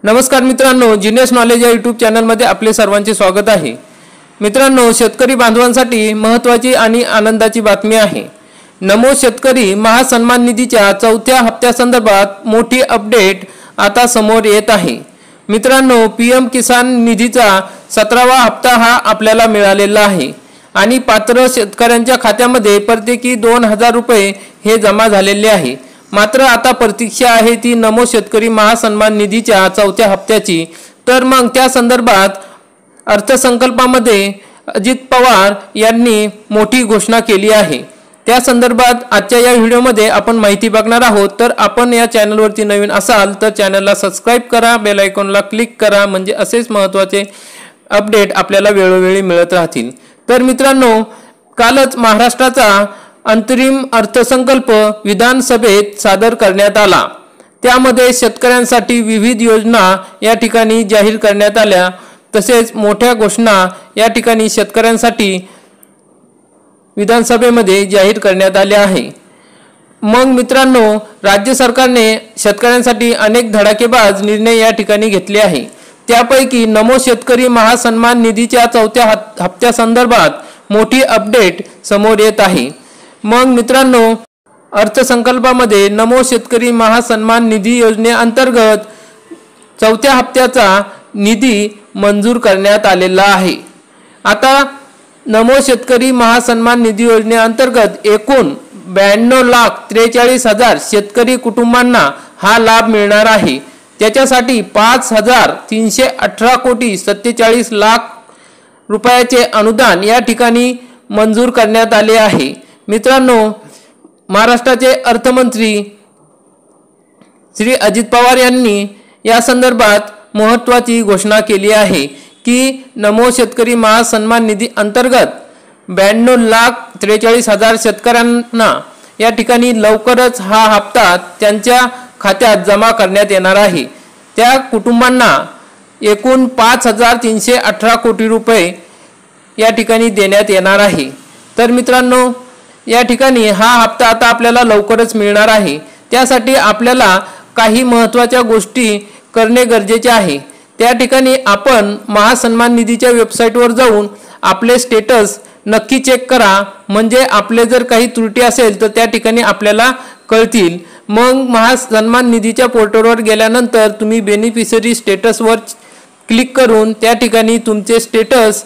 नमस्कार मित्रांनो, genius knowledge या यूट्यूब चॅनलमध्ये आपले सर्वांचे स्वागत आहे। मित्रांनो, शेतकरी बांधवांसाठी महत्त्वाची आणि आनंदाची बातमी आहे। नमो शेतकरी महासन्मान निधीच्या चौथ्या हप्त्यासंदर्भात मोठी अपडेट आता समोर येत आहे। मित्रांनो, पीएम किसान निधीचा 17वा हप्ता हा आपल्याला मिळालेला आहे आणि पात्र शेतकऱ्यांच्या खात्यामध्ये प्रत्येकी 2000 रुपये हे जमा झालेले आहे। मात्र आता प्रतीक्षा आहे ती नमो शेतकरी महासन्मान निधीच्या चौथ्या हप्त्याची। तर मग त्या संदर्भात अर्थसंकल्पामध्ये अजित पवार यांनी मोठी घोषणा केली आहे। त्या संदर्भात आजच्या या व्हिडिओमध्ये आपण माहिती बघणार आहोत। तर आपण या चॅनलवरती नवीन असाल तर चॅनलला सबस्क्राइब करा, बेल आयकॉनला क्लिक करा, म्हणजे असेच महत्त्वाचे अपडेट आपल्याला वेळोवेळी मिळत राहतील। तर मित्रांनो, कालच महाराष्ट्राचा अंतरिम अर्थसंकल्प विधानसभेत सादर करण्यात आला। त्यामध्ये शेतकऱ्यांसाठी विविध योजना या ठिकाणी जाहीर करण्यात आल्या, तसेच मोठ्या घोषणा या ठिकाणी शेतकऱ्यांसाठी विधानसभेमध्ये जाहीर करण्यात आल्या आहे। मग मित्रांनो, राज्य सरकारने शेतकऱ्यांसाठी अनेक धडाकेबाज निर्णय या ठिकाणी घेतले आहे। त्यापैकी नमो शेतकरी महासन्मान निधीच्या चौथ्या हप्त्यासंदर्भात मोठी अपडेट समोर येत आहे। मग मित्रांनो, अर्थसंकल्पामध्ये नमो शेतकरी महासन्मान निधी योजनेअंतर्गत चौथ्या हप्त्याचा निधी मंजूर करण्यात आलेला आहे। आता नमो शेतकरी महासन्मान निधी योजनेअंतर्गत एकूण 92,43,000 शेतकरी कुटुंबांना हा लाभ मिळणार आहे। त्याच्यासाठी 5,318,47,00,000 रुपयाचे अनुदान या ठिकाणी मंजूर करण्यात आले आहे। मित्रांनो, महाराष्ट्राचे अर्थमंत्री श्री अजित पवार यांनी या संदर्भात महत्त्वाची घोषणा केली आहे की नमो शेतकरी महासन्मान निधी अंतर्गत 92,43,000 शेतकऱ्यांना या ठिकाणी लवकरच हा हप्ता त्यांच्या खात्यात जमा करण्यात येणार आहे। त्या कुटुंबांना एकूण 5,318 कोटी रुपये या ठिकाणी देण्यात येणार आहे। तर मित्रांनो, या ठिकाणी हा हप्ता आता आपल्याला लवकरच मिळणार आहे। त्यासाठी आपल्याला काही महत्त्वाच्या गोष्टी करणे गरजेचे आहे। त्या ठिकाणी आपण महासन्मान निधीच्या वेबसाईटवर जाऊन आपले स्टेटस नक्की चेक करा, म्हणजे आपले जर काही त्रुटी असेल तर त्या ठिकाणी आपल्याला कळतील। मग महासन्मान निधीच्या पोर्टलवर गेल्यानंतर तुम्ही बेनिफिशरी स्टेटसवर क्लिक करून त्या ठिकाणी तुमचे स्टेटस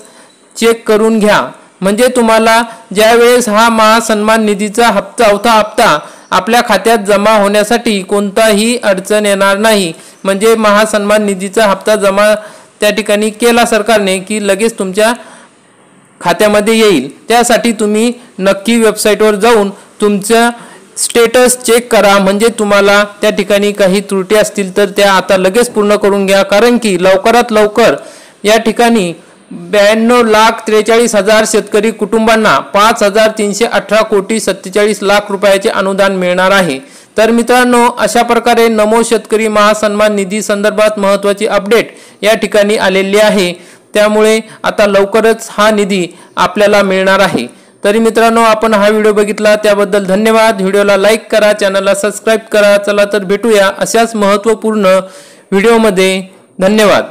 चेक करून घ्या, म्हणजे तुम्हाला ज्यावेळेस हा महासन्मान निधीचा चौथा हप्ता आपल्या खात्यात जमा होण्यासाठी कोणताही अडचण येणार नाही। म्हणजे महासन्मान निधीचा हप्ता जमा त्या ठिकाणी केला सरकारने की लगेच तुमच्या खात्यामध्ये येईल। त्यासाठी तुम्ही नक्की वेबसाईटवर जाऊन तुमचा स्टेटस चेक करा, म्हणजे तुम्हाला त्या ठिकाणी काही त्रुटी असतील तर त्या आता लगेच पूर्ण करून घ्या। कारण की लवकरात लवकर या ठिकाणी 92,43,000 शेतकरी कुटुंबांना 5,318,47,00,000 रुपयाचे अनुदान मिळणार आहे। तर मित्रांनो, अशा प्रकारे नमो शेतकरी महासन्मान निधी संदर्भात महत्त्वाची अपडेट या ठिकाणी आलेली आहे। त्यामुळे आता लवकरच हा निधी आपल्याला मिळणार आहे। तरी मित्रांनो, आपण हा व्हिडिओ बघितला त्याबद्दल धन्यवाद। व्हिडिओला लाईक करा, चॅनलला सबस्क्राइब करा। चला तर भेटूया अशाच महत्त्वपूर्ण व्हिडिओमध्ये। धन्यवाद।